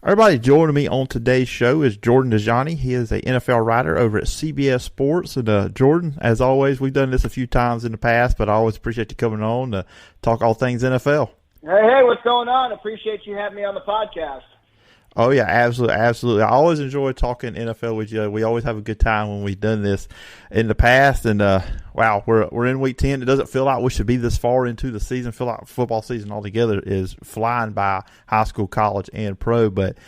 Everybody joining me on today's show is Jordan Dajani. He is an NFL writer over at CBS Sports. And Jordan, as always, we've done this a few times in the past, but I always appreciate you coming on to talk all things NFL. Hey, what's going on? Appreciate you having me on the podcast. Oh, yeah, absolutely, absolutely. I always enjoy talking NFL with you. We always have a good time when we've done this in the past. And, wow, we're in Week 10. It doesn't feel like we should be this far into the season. I feel like football season altogether is flying by, high school, college, and pro. But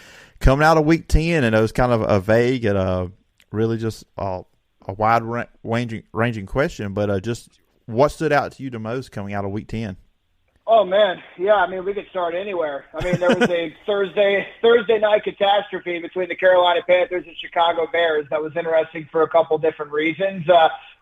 coming out of Week 10, and it was kind of a vague and really just a wide-ranging question, but just what stood out to you the most coming out of Week 10? Oh, man. Yeah, I mean, we could start anywhere. I mean, there was a Thursday night catastrophe between the Carolina Panthers and Chicago Bears that was interesting for a couple different reasons.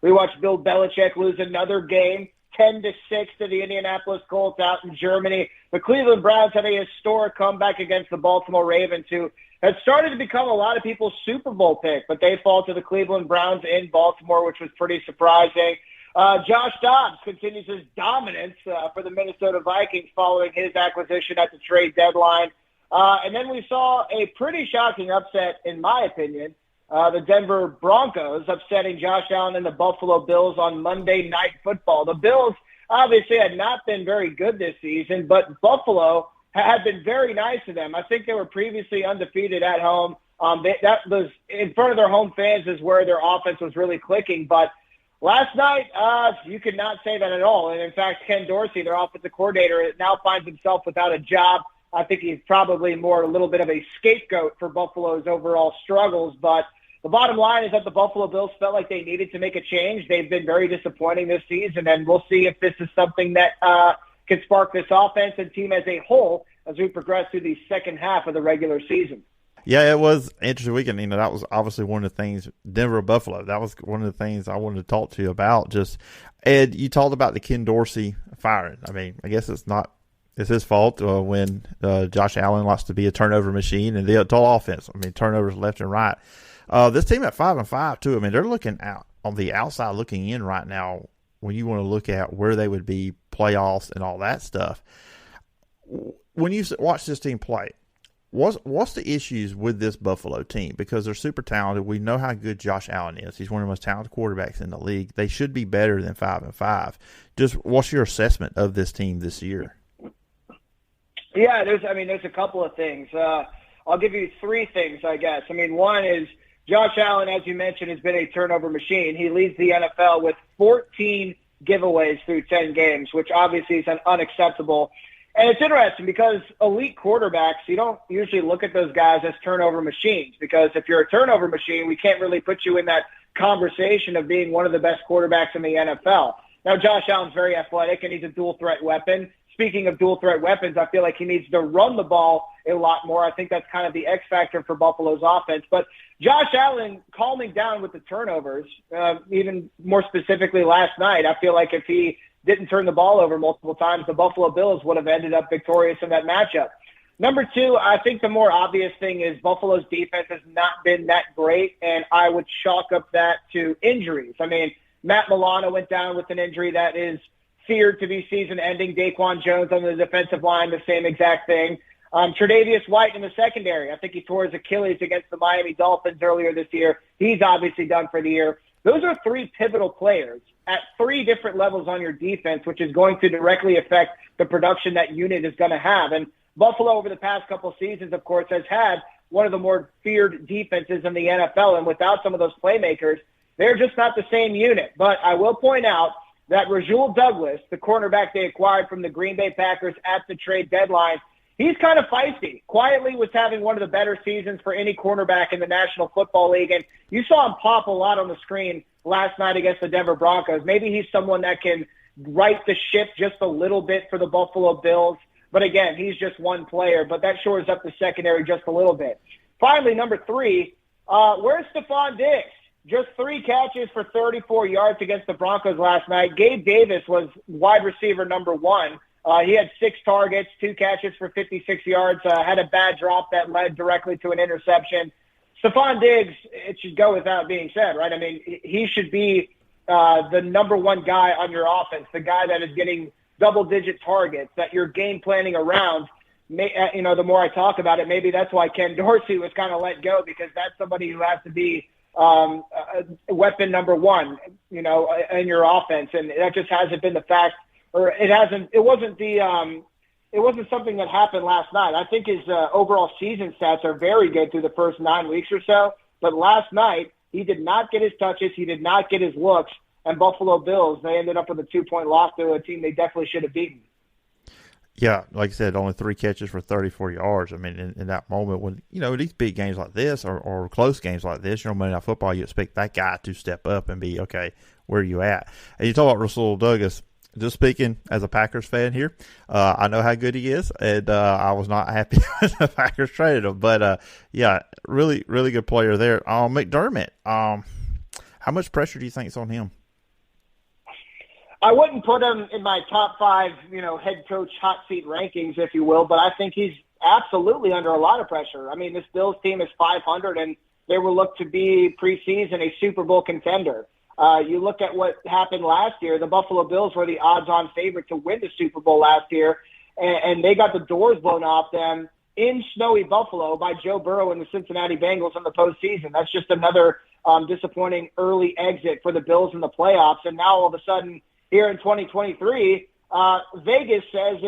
We watched Bill Belichick lose another game, 10-6 to the Indianapolis Colts out in Germany. The Cleveland Browns had a historic comeback against the Baltimore Ravens, who had started to become a lot of people's Super Bowl pick, but they fall to the Cleveland Browns in Baltimore, which was pretty surprising. Josh Dobbs continues his dominance for the Minnesota Vikings following his acquisition at the trade deadline. And then we saw a pretty shocking upset, in my opinion, the Denver Broncos upsetting Josh Allen and the Buffalo Bills on Monday Night Football. The Bills obviously had not been very good this season, but Buffalo had been very nice to them. I think they were previously undefeated at home. That was in front of their home fans is where their offense was really clicking, but last night, you could not say that at all. And, in fact, Ken Dorsey, their offensive coordinator, now finds himself without a job. I think he's probably more a little bit of a scapegoat for Buffalo's overall struggles. But the bottom line is that the Buffalo Bills felt like they needed to make a change. They've been very disappointing this season, and we'll see if this is something that can spark this offense and team as a whole as we progress through the second half of the regular season. Yeah, it was an interesting weekend. You know, that was obviously one of the things, Denver-Buffalo, that was one of the things I wanted to talk to you about. Just, Ed, you talked about the Ken Dorsey firing. I mean, I guess it's his fault when Josh Allen likes to be a turnover machine and the whole offense. I mean, turnovers left and right. This team at 5-5, too, I mean, they're looking out on the outside looking in right now when you want to look at where they would be, playoffs and all that stuff. When you watch this team play, What's the issues with this Buffalo team? Because they're super talented. We know how good Josh Allen is. He's one of the most talented quarterbacks in the league. They should be better than 5-5. Just what's your assessment of this team this year? Yeah, there's a couple of things. I'll give you three things, I guess. I mean, one is Josh Allen, as you mentioned, has been a turnover machine. He leads the NFL with 14 giveaways through 10 games, which obviously is unacceptable. And it's interesting because elite quarterbacks, you don't usually look at those guys as turnover machines, because if you're a turnover machine, we can't really put you in that conversation of being one of the best quarterbacks in the NFL. Now, Josh Allen's very athletic, and he's a dual-threat weapon. Speaking of dual-threat weapons, I feel like he needs to run the ball a lot more. I think that's kind of the X factor for Buffalo's offense. But Josh Allen calming down with the turnovers, even more specifically last night, I feel like if he didn't turn the ball over multiple times, the Buffalo Bills would have ended up victorious in that matchup. Number two, I think the more obvious thing is Buffalo's defense has not been that great, and I would chalk up that to injuries. I mean, Matt Milano went down with an injury that is feared to be season-ending. Daquan Jones on the defensive line, the same exact thing. Tre'Davious White in the secondary. I think he tore his Achilles against the Miami Dolphins earlier this year. He's obviously done for the year. Those are three pivotal players at three different levels on your defense, which is going to directly affect the production that unit is going to have. And Buffalo over the past couple of seasons, of course, has had one of the more feared defenses in the NFL. And without some of those playmakers, they're just not the same unit. But I will point out that Rasul Douglas, the cornerback they acquired from the Green Bay Packers at the trade deadline, he's kind of feisty. Quietly was having one of the better seasons for any cornerback in the National Football League. And you saw him pop a lot on the screen last night against the Denver Broncos. Maybe he's someone that can right the ship just a little bit for the Buffalo Bills. But again, he's just one player, but that shores up the secondary just a little bit. Finally, number three, where's Stephon Diggs? Just 3 catches for 34 yards against the Broncos last night. Gabe Davis was wide receiver number 1. He had 6 targets, 2 catches for 56 yards, had a bad drop that led directly to an interception. Stephon Diggs, it should go without being said, right? I mean, he should be the number 1 guy on your offense, the guy that is getting double-digit targets that you're game planning around. the more I talk about it, maybe that's why Ken Dorsey was kind of let go, because that's somebody who has to be weapon number one, in your offense. And that just hasn't been the fact, or it wasn't something that happened last night. I think his overall season stats are very good through the first 9 weeks or so. But last night, he did not get his touches. He did not get his looks. And Buffalo Bills, they ended up with a 2-point loss to a team they definitely should have beaten. Yeah, like I said, only 3 catches for 34 yards. I mean, in that moment when, these big games like this or close games like this, Monday Night Football, you expect that guy to step up and be, okay, where are you at? And you talk about Russell Douglas. Just speaking as a Packers fan here, I know how good he is, and I was not happy when the Packers traded him. But, really, really good player there. McDermott, how much pressure do you think is on him? I wouldn't put him in my top 5, head coach hot seat rankings, if you will, but I think he's absolutely under a lot of pressure. I mean, this Bills team is 500, and they will look to be preseason a Super Bowl contender. You look at what happened last year. The Buffalo Bills were the odds-on favorite to win the Super Bowl last year, and they got the doors blown off them in snowy Buffalo by Joe Burrow and the Cincinnati Bengals in the postseason. That's just another disappointing early exit for the Bills in the playoffs. And now all of a sudden, here in 2023, Vegas says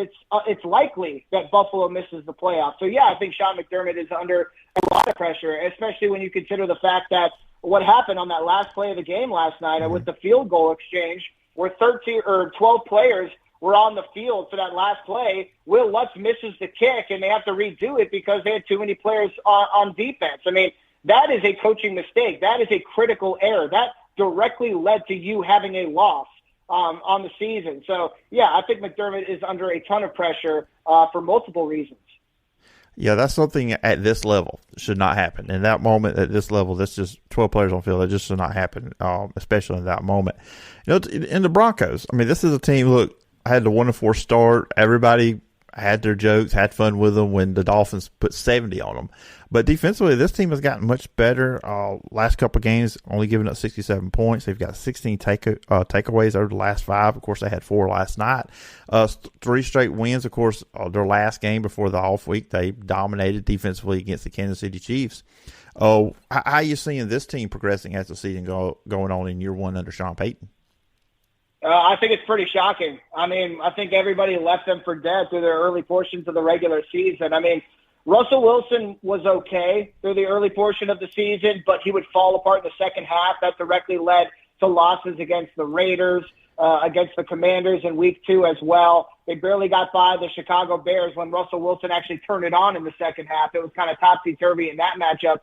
it's likely that Buffalo misses the playoffs. So, yeah, I think Sean McDermott is under a lot of pressure, especially when you consider the fact that what happened on that last play of the game last night with the field goal exchange, where 13 or 12 players were on the field for that last play. Will Lutz misses the kick, and they have to redo it because they had too many players on defense. I mean, that is a coaching mistake. That is a critical error. That directly led to you having a loss on the season. So, yeah, I think McDermott is under a ton of pressure for multiple reasons. Yeah, that's something at this level should not happen. In that moment, at this level, that's just 12 players on field. That just should not happen, especially in that moment. In the Broncos, I mean, this is a team, look, had the 1-4 start. Everybody had their jokes, had fun with them when the Dolphins put 70 on them. But defensively, this team has gotten much better. Last couple of games, only giving up 67 points. They've got 16 takeaways over the last 5. Of course, they had 4 last night. 3 straight wins. Of course, their last game before the off week, they dominated defensively against the Kansas City Chiefs. How are you seeing this team progressing as the season going on in year 1 under Sean Payton? I think it's pretty shocking. I mean, I think everybody left them for dead through their early portions of the regular season. I mean, Russell Wilson was okay through the early portion of the season, but he would fall apart in the second half. That directly led to losses against the Raiders, against the Commanders in week 2 as well. They barely got by the Chicago Bears when Russell Wilson actually turned it on in the second half. It was kind of topsy-turvy in that matchup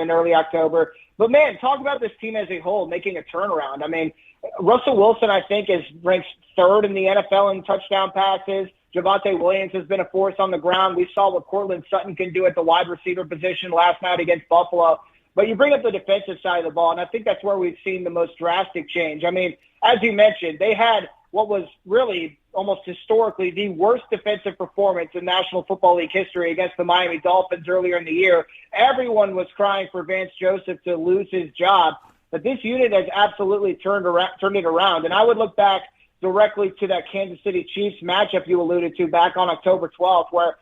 in early October. But, man, talk about this team as a whole making a turnaround. I mean, Russell Wilson, I think, is ranked 3rd in the NFL in touchdown passes. Javonte Williams has been a force on the ground. We saw what Courtland Sutton can do at the wide receiver position last night against Buffalo. But you bring up the defensive side of the ball, and I think that's where we've seen the most drastic change. I mean, as you mentioned, they had what was really almost historically the worst defensive performance in National Football League history against the Miami Dolphins earlier in the year. Everyone was crying for Vance Joseph to lose his job. But this unit has absolutely turned it around. And I would look back directly to that Kansas City Chiefs matchup you alluded to back on October 12th, where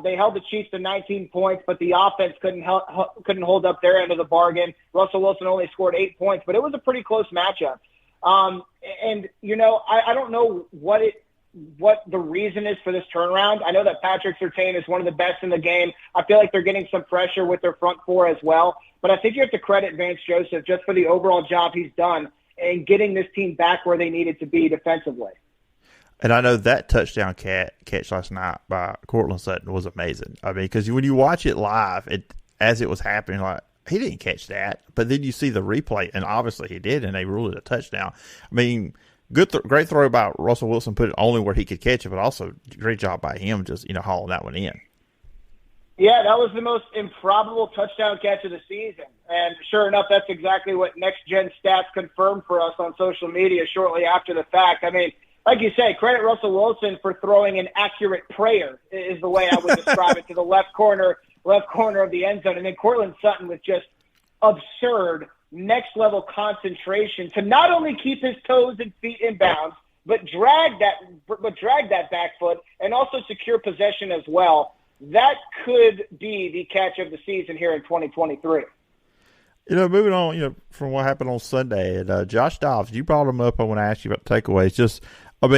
they held the Chiefs to 19 points, but the offense couldn't hold up their end of the bargain. Russell Wilson only scored 8 points, but it was a pretty close matchup. I don't know what the reason is for this turnaround. I know that Patrick Surtain is one of the best in the game. I feel like they're getting some pressure with their front four as well. But I think you have to credit Vance Joseph just for the overall job he's done in getting this team back where they needed to be defensively. And I know that touchdown catch last night by Courtland Sutton was amazing. I mean, because when you watch it live, as it was happening, like, he didn't catch that. But then you see the replay, and obviously he did, and they ruled it a touchdown. I mean, great throw by Russell Wilson, put it only where he could catch it, but also great job by him just, hauling that one in. Yeah, that was the most improbable touchdown catch of the season. And sure enough, that's exactly what Next Gen Stats confirmed for us on social media shortly after the fact. I mean, like you say, credit Russell Wilson for throwing an accurate prayer is the way I would describe it, to the left corner of the end zone. And then Courtland Sutton with just absurd next-level concentration to not only keep his toes and feet in bounds, but drag that back foot and also secure possession as well. that could be the catch of the season here in 2023. Moving on, from what happened on Sunday, and Josh Dobbs, you brought him up. I want to ask you about takeaways.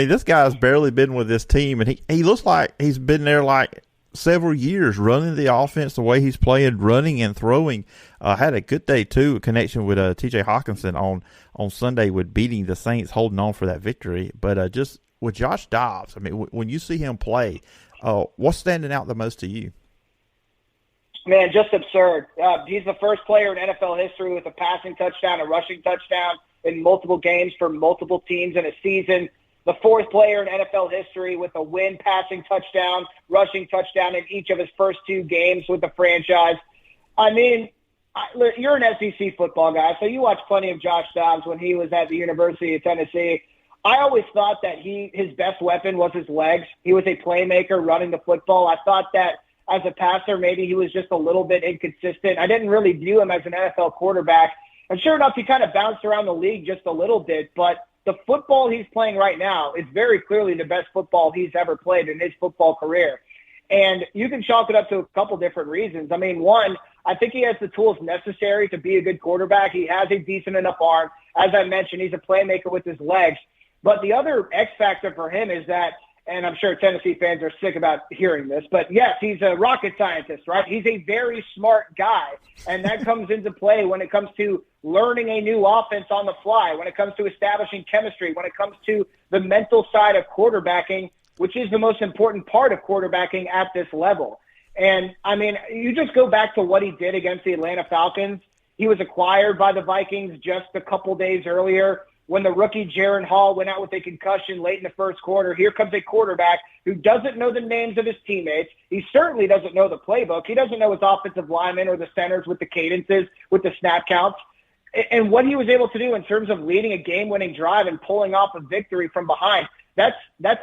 This guy's barely been with this team, and he looks like he's been there like several years, running the offense the way he's playing, running and throwing. Had a good day, too, a connection with T.J. Hawkinson on Sunday with beating the Saints, holding on for that victory. But just with Josh Dobbs, when you see him play, what's standing out the most to you? Man, just absurd. He's the first player in NFL history with a passing touchdown, a rushing touchdown in multiple games for multiple teams in a season. The fourth player in NFL history with a win, passing touchdown, rushing touchdown in each of his first 2 games with the franchise. You're an SEC football guy, so you watched plenty of Josh Dobbs when he was at the University of Tennessee. I always thought that his best weapon was his legs. He was a playmaker running the football. I thought that as a passer, maybe he was just a little bit inconsistent. I didn't really view him as an NFL quarterback. And sure enough, he kind of bounced around the league just a little bit. But the football he's playing right now is very clearly the best football he's ever played in his football career. And you can chalk it up to a couple different reasons. One, I think he has the tools necessary to be a good quarterback. He has a decent enough arm. As I mentioned, he's a playmaker with his legs. But the other X factor for him is that, and I'm sure Tennessee fans are sick about hearing this, but yes, he's a rocket scientist, right? He's a very smart guy, and that comes into play when it comes to learning a new offense on the fly, when it comes to establishing chemistry, when it comes to the mental side of quarterbacking, which is the most important part of quarterbacking at this level. And, you just go back to what he did against the Atlanta Falcons. He was acquired by the Vikings just a couple days earlier. When the rookie Jaron Hall went out with a concussion late in the first quarter, here comes a quarterback who doesn't know the names of his teammates. He certainly doesn't know the playbook. He doesn't know his offensive linemen or the centers with the cadences, with the snap counts. And what he was able to do in terms of leading a game-winning drive and pulling off a victory from behind, that's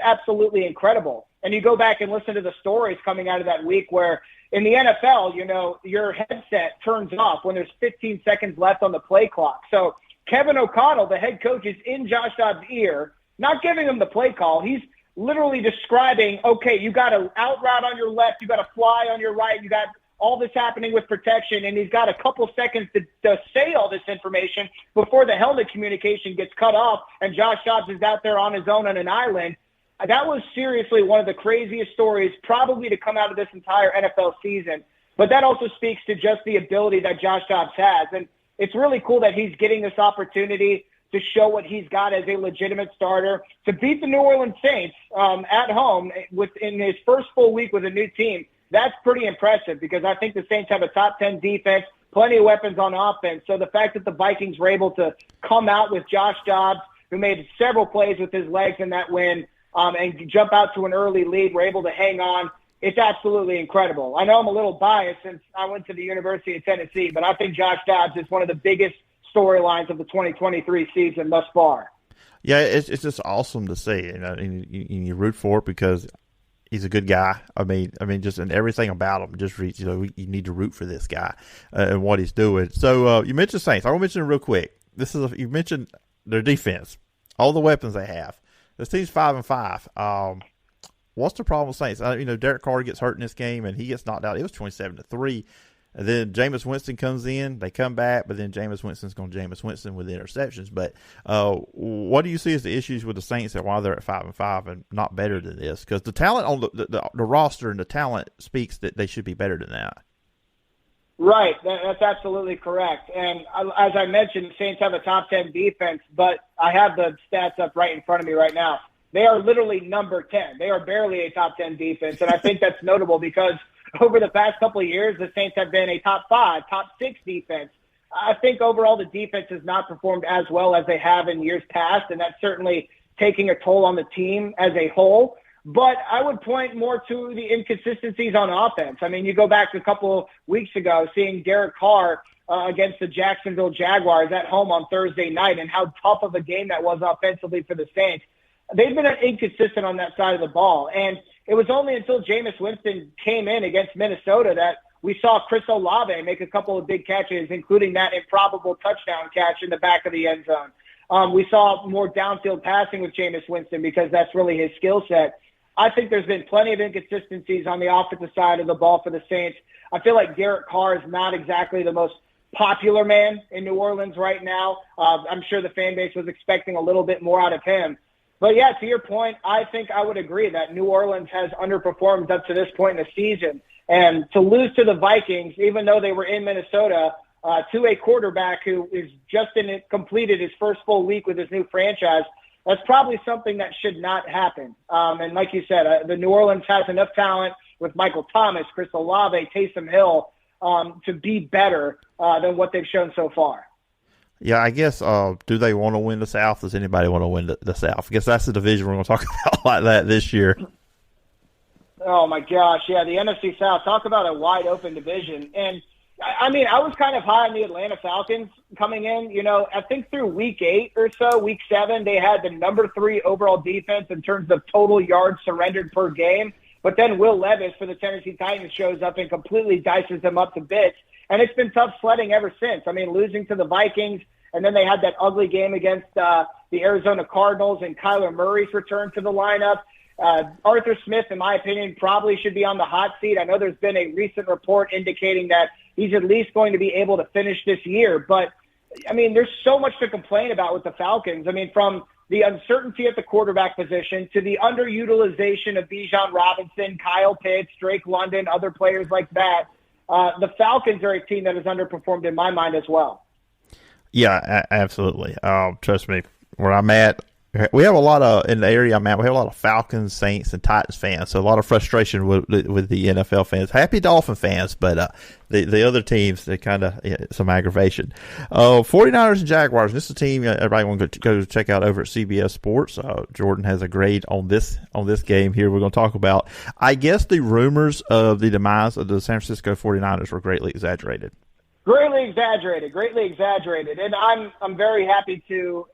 absolutely incredible. And you go back and listen to the stories coming out of that week where in the NFL, your headset turns off when there's 15 seconds left on the play clock. So Kevin O'Connell, the head coach, is in Josh Dobbs' ear, not giving him the play call. He's literally describing, okay, you got an out route on your left, you got a fly on your right, you got all this happening with protection, and he's got a couple seconds to say all this information before the helmet communication gets cut off and Josh Dobbs is out there on his own on an island. That was seriously one of the craziest stories probably to come out of this entire NFL season. But that also speaks to just the ability that Josh Dobbs has. And it's really cool that he's getting this opportunity to show what he's got as a legitimate starter, to beat the New Orleans Saints at home in his first full week with a new team. That's pretty impressive because I think the Saints have a top 10 defense, plenty of weapons on offense. So the fact that the Vikings were able to come out with Josh Dobbs, who made several plays with his legs in that win, and jump out to an early lead, were able to hang on. It's absolutely incredible. I know I'm a little biased since I went to the University of Tennessee, but I think Josh Dobbs is one of the biggest storylines of the 2023 season thus far. Yeah, it's just awesome to see, and you root for it because he's a good guy. I mean, just in everything about him, just you need to root for this guy and what he's doing. So you mentioned Saints. I want to mention it real quick. You mentioned their defense, all the weapons they have. This team's 5-5. What's the problem with Saints? Derek Carr gets hurt in this game and he gets knocked out. It was 27-3. And then Jameis Winston comes in. They come back, but then Jameis Winston's going to Jameis Winston with the interceptions. But what do you see as the issues with the Saints and why they're at 5-5 and not better than this? Because the talent on the roster and the talent speaks that they should be better than that. Right. That's absolutely correct. And as I mentioned, the Saints have a top 10 defense, but I have the stats up right in front of me right now. They are literally number 10. They are barely a top 10 defense. And I think that's notable because over the past couple of years, the Saints have been a top 5, top 6 defense. I think overall the defense has not performed as well as they have in years past, and that's certainly taking a toll on the team as a whole. But I would point more to the inconsistencies on offense. You go back a couple of weeks ago, seeing Derek Carr against the Jacksonville Jaguars at home on Thursday night and how tough of a game that was offensively for the Saints. They've been inconsistent on that side of the ball. And it was only until Jameis Winston came in against Minnesota that we saw Chris Olave make a couple of big catches, including that improbable touchdown catch in the back of the end zone. We saw more downfield passing with Jameis Winston because that's really his skill set. I think there's been plenty of inconsistencies on the offensive side of the ball for the Saints. I feel like Derek Carr is not exactly the most popular man in New Orleans right now. I'm sure the fan base was expecting a little bit more out of him. But, yeah, to your point, I think I would agree that New Orleans has underperformed up to this point in the season. And to lose to the Vikings, even though they were in Minnesota, to a quarterback who is completed his first full week with his new franchise, that's probably something that should not happen. And like you said, the New Orleans has enough talent with Michael Thomas, Chris Olave, Taysom Hill to be better than what they've shown so far. Yeah, I guess, do they want to win the South? Does anybody want to win the South? I guess that's the division we're going to talk about like that this year. Oh, my gosh. Yeah, the NFC South. Talk about a wide-open division. And, I mean, I was kind of high on the Atlanta Falcons coming in. You know, I think through week 8 or so, week 7, they had the number 3 overall defense in terms of total yards surrendered per game. But then Will Levis for the Tennessee Titans shows up and completely dices them up to bits. And it's been tough sledding ever since. I mean, losing to the Vikings, and then they had that ugly game against the Arizona Cardinals and Kyler Murray's return to the lineup. Arthur Smith, in my opinion, probably should be on the hot seat. I know there's been a recent report indicating that he's at least going to be able to finish this year. But, I mean, there's so much to complain about with the Falcons. I mean, from the uncertainty at the quarterback position to the underutilization of Bijan Robinson, Kyle Pitts, Drake London, other players like that. The Falcons are a team that has underperformed in my mind as well. Yeah, absolutely. Trust me, where I'm at, we have a lot of, in the area I'm at, we have a lot of Falcons, Saints, and Titans fans, so a lot of frustration with the NFL fans. Happy Dolphin fans, but the other teams, they kind of, some aggravation. 49ers and Jaguars, this is a team everybody wants to go check out over at CBS Sports. Jordan has a grade on this game here we're going to talk about. I guess the rumors of the demise of the San Francisco 49ers were greatly exaggerated. Greatly exaggerated. And I'm very happy to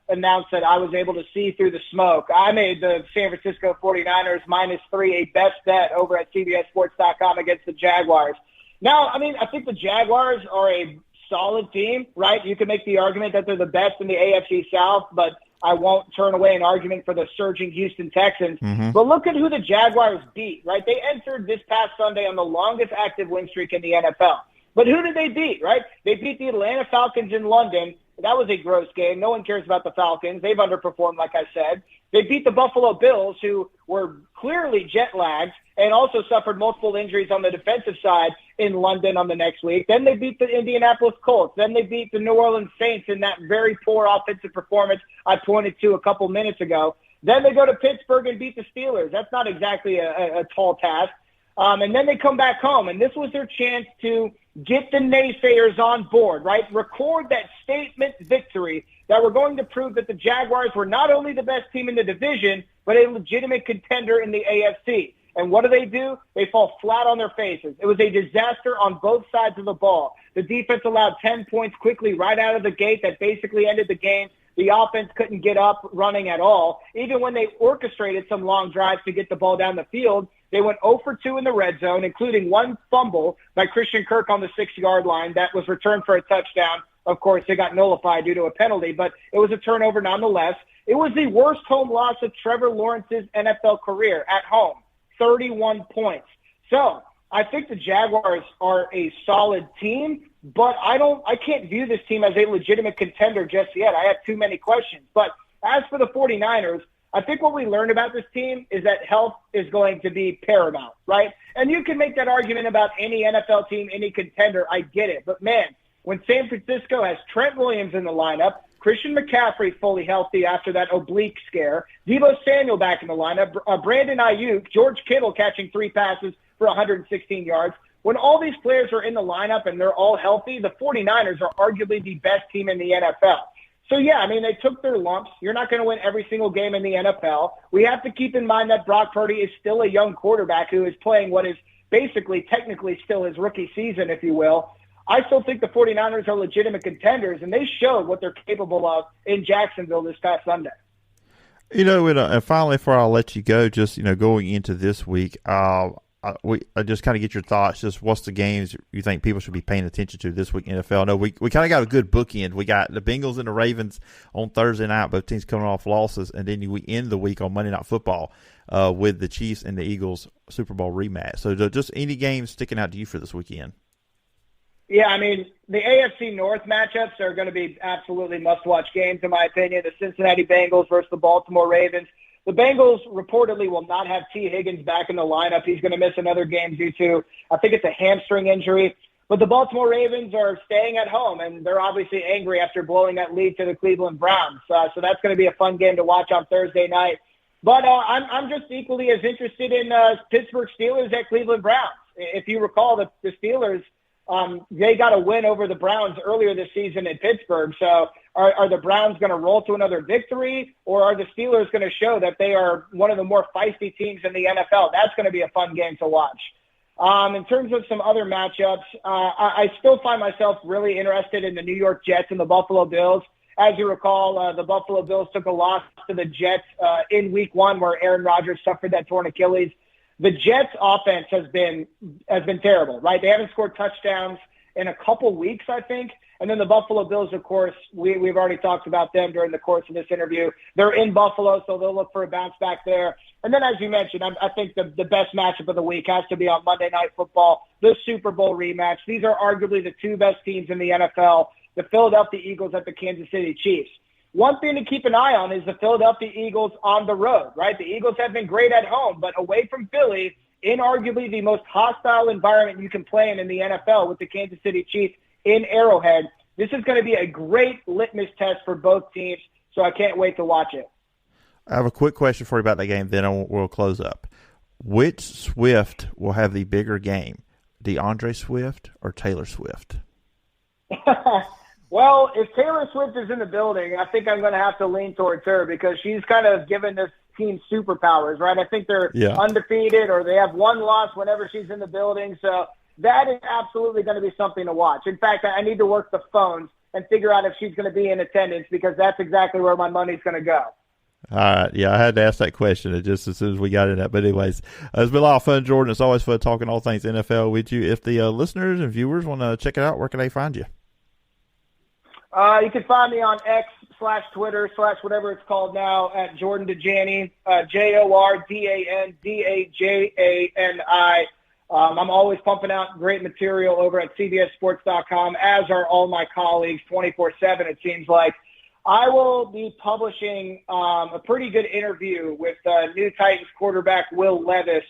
announce that I was able to see through the smoke. I made the San Francisco 49ers -3 a best bet over at CBSSports.com against the Jaguars. Now, I mean, I think the Jaguars are a solid team, right? You can make the argument that they're the best in the AFC South, but I won't turn away an argument for the surging Houston Texans. Mm-hmm. But look at who the Jaguars beat, right? They entered this past Sunday on the longest active win streak in the NFL. But who did they beat, right? They beat the Atlanta Falcons in London. That was a gross game. No one cares about the Falcons. They've underperformed, like I said. They beat the Buffalo Bills, who were clearly jet-lagged and also suffered multiple injuries on the defensive side in London on the next week. Then they beat the Indianapolis Colts. Then they beat the New Orleans Saints in that very poor offensive performance I pointed to a couple minutes ago. Then they go to Pittsburgh and beat the Steelers. That's not exactly a tall task. And then they come back home, and this was their chance to get the naysayers on board, right? Record that statement victory that we're going to prove that the Jaguars were not only the best team in the division, but a legitimate contender in the AFC. And what do? They fall flat on their faces. It was a disaster on both sides of the ball. The defense allowed 10 points quickly right out of the gate that basically ended the game. The offense couldn't get up running at all. Even when they orchestrated some long drives to get the ball down the field, they went 0 for 2 in the red zone, including one fumble by Christian Kirk on the 6-yard line that was returned for a touchdown. Of course, it got nullified due to a penalty, but it was a turnover nonetheless. It was the worst home loss of Trevor Lawrence's NFL career at home, 31 points. So I think the Jaguars are a solid team, but I can't view this team as a legitimate contender just yet. I have too many questions. But as for the 49ers, I think what we learned about this team is that health is going to be paramount, right? And you can make that argument about any NFL team, any contender. I get it. But, man, when San Francisco has Trent Williams in the lineup, Christian McCaffrey fully healthy after that oblique scare, Deebo Samuel back in the lineup, Brandon Ayuk, George Kittle catching 3 passes for 116 yards. When all these players are in the lineup and they're all healthy, the 49ers are arguably the best team in the NFL. So, yeah, I mean, they took their lumps. You're not going to win every single game in the NFL. We have to keep in mind that Brock Purdy is still a young quarterback who is playing what is basically technically still his rookie season, if you will. I still think the 49ers are legitimate contenders, and they showed what they're capable of in Jacksonville this past Sunday. You know, and finally, before I'll let you go, just, going into this week, I just kind of get your thoughts. Just what's the games you think people should be paying attention to this week in the NFL? No, we kind of got a good bookend. We got the Bengals and the Ravens on Thursday night, both teams coming off losses, and then we end the week on Monday Night Football with the Chiefs and the Eagles Super Bowl rematch. So just any games sticking out to you for this weekend? Yeah, I mean, the AFC North matchups are going to be absolutely must-watch games, in my opinion. The Cincinnati Bengals versus the Baltimore Ravens. The Bengals reportedly will not have T. Higgins back in the lineup. He's going to miss another game due to, I think it's a hamstring injury. But the Baltimore Ravens are staying at home, and they're obviously angry after blowing that lead to the Cleveland Browns. So that's going to be a fun game to watch on Thursday night. But I'm just equally as interested in Pittsburgh Steelers at Cleveland Browns. If you recall, the Steelers, they got a win over the Browns earlier this season in Pittsburgh. So are the Browns going to roll to another victory, or are the Steelers going to show that they are one of the more feisty teams in the NFL? That's going to be a fun game to watch. In terms of some other matchups, I still find myself really interested in the New York Jets and the Buffalo Bills. As you recall, the Buffalo Bills took a loss to the Jets in Week 1 where Aaron Rodgers suffered that torn Achilles. The Jets' offense has been terrible, right? They haven't scored touchdowns in a couple weeks, I think. And then the Buffalo Bills, of course, we've already talked about them during the course of this interview. They're in Buffalo, so they'll look for a bounce back there. And then, as you mentioned, I think the best matchup of the week has to be on Monday Night Football, the Super Bowl rematch. These are arguably the two best teams in the NFL, the Philadelphia Eagles at the Kansas City Chiefs. One thing to keep an eye on is the Philadelphia Eagles on the road, right? The Eagles have been great at home, but away from Philly, in arguably the most hostile environment you can play in the NFL with the Kansas City Chiefs in Arrowhead. This is going to be a great litmus test for both teams, so I can't wait to watch it. I have a quick question for you about that game, then we'll close up. Which Swift will have the bigger game, DeAndre Swift or Taylor Swift? Well, if Taylor Swift is in the building, I think I'm going to have to lean towards her because she's kind of given this team superpowers, right? I think they're undefeated or they have one loss whenever she's in the building. So that is absolutely going to be something to watch. In fact, I need to work the phones and figure out if she's going to be in attendance because that's exactly where my money's going to go. All right. Yeah, I had to ask that question just as soon as we got in that. But anyways, it's been a lot of fun, Jordan. It's always fun talking all things NFL with you. If the listeners and viewers want to check it out, where can they find you? You can find me on X/Twitter/whatever it's called now at Jordan Dajani, JordanDajani. I'm always pumping out great material over at CBSSports.com, as are all my colleagues 24/7, it seems like. I will be publishing a pretty good interview with new Titans quarterback Will Levis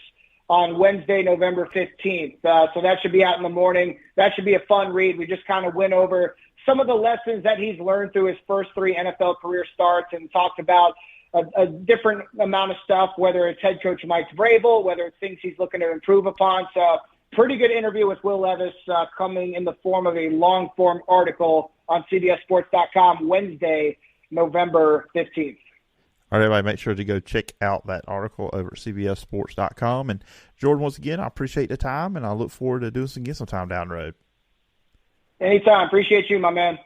on Wednesday, November 15th. So that should be out in the morning. That should be a fun read. We just kind of went over some of the lessons that he's learned through his first 3 NFL career starts and talked about a different amount of stuff, whether it's head coach Mike Vrabel, whether it's things he's looking to improve upon. So pretty good interview with Will Levis coming in the form of a long-form article on CBSSports.com Wednesday, November 15th. All right, everybody, make sure to go check out that article over at CBSSports.com. And Jordan, once again, I appreciate the time, and I look forward to doing this again sometime down the road. Anytime. Appreciate you, my man.